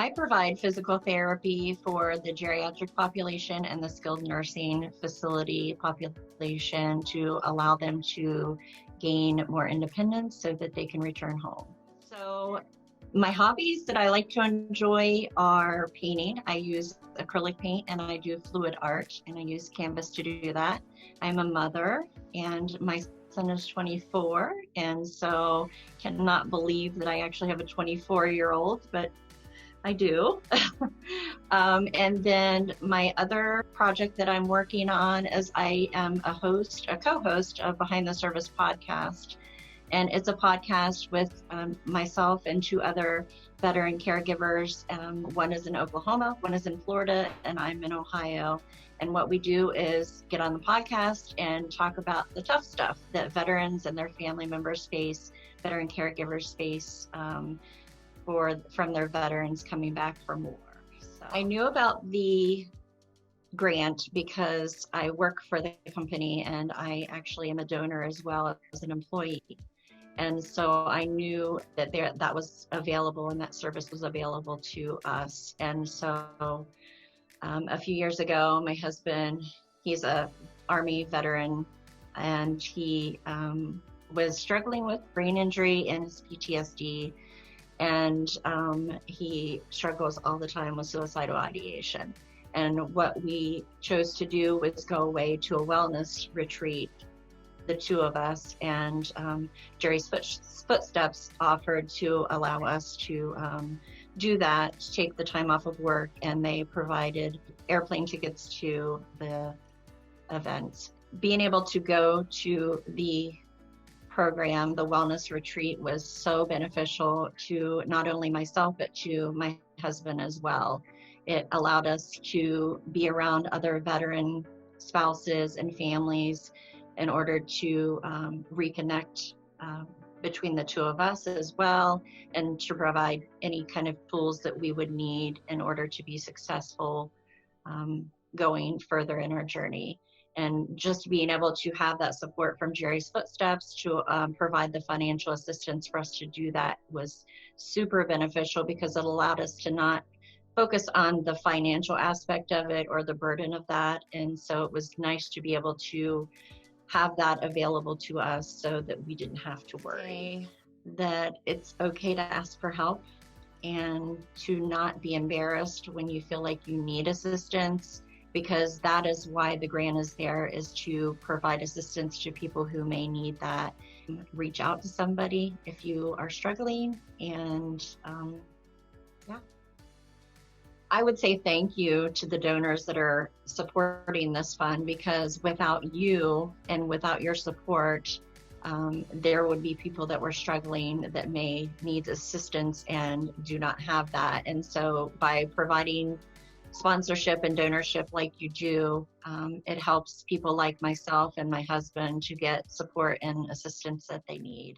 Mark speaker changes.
Speaker 1: I provide physical therapy for the geriatric population and the skilled nursing facility population to allow them to gain more independence so that they can return home. So my hobbies that I like to enjoy are painting. I use acrylic paint and I do fluid art, and I use canvas to do that. I'm a mother and my son is 24, and so cannot believe that I actually have a 24-year-old, but I do. And then my other project that I'm working on is I am a co-host of Behind the Service podcast. And it's a podcast with myself and two other veteran caregivers. One is in Oklahoma, one is in Florida, and I'm in Ohio. And what we do is get on the podcast and talk about the tough stuff that veterans and their family members face, veteran caregivers face from their veterans coming back from war. So I knew about the grant because I work for the company and I actually am a donor as well as an employee. And so I knew that that was available and that service was available to us. And so a few years ago, my husband, he's a Army veteran, and he was struggling with brain injury and his PTSD. And he struggles all the time with suicidal ideation. And what we chose to do was go away to a wellness retreat, the two of us, and Jerry's Footsteps offered to allow us to do that, to take the time off of work, and they provided airplane tickets to the event. Being able to go to the program, the wellness retreat, was so beneficial to not only myself, but to my husband as well. It allowed us to be around other veteran spouses and families in order to reconnect between the two of us as well, and to provide any kind of tools that we would need in order to be successful going further in our journey. And just being able to have that support from Jerry's Footsteps to provide the financial assistance for us to do that was super beneficial, because it allowed us to not focus on the financial aspect of it or the burden of that. And so it was nice to be able to have that available to us so that we didn't have to worry. That it's okay to ask for help and to not be embarrassed when you feel like you need assistance, because that is why the grant is there, is to provide assistance to people who may need that. Reach out to somebody if you are struggling, and I would say thank you to the donors that are supporting this fund, because without you and without your support, there would be people that were struggling that may need assistance and do not have that. And so by providing sponsorship and donorship like you do, it helps people like myself and my husband to get support and assistance that they need.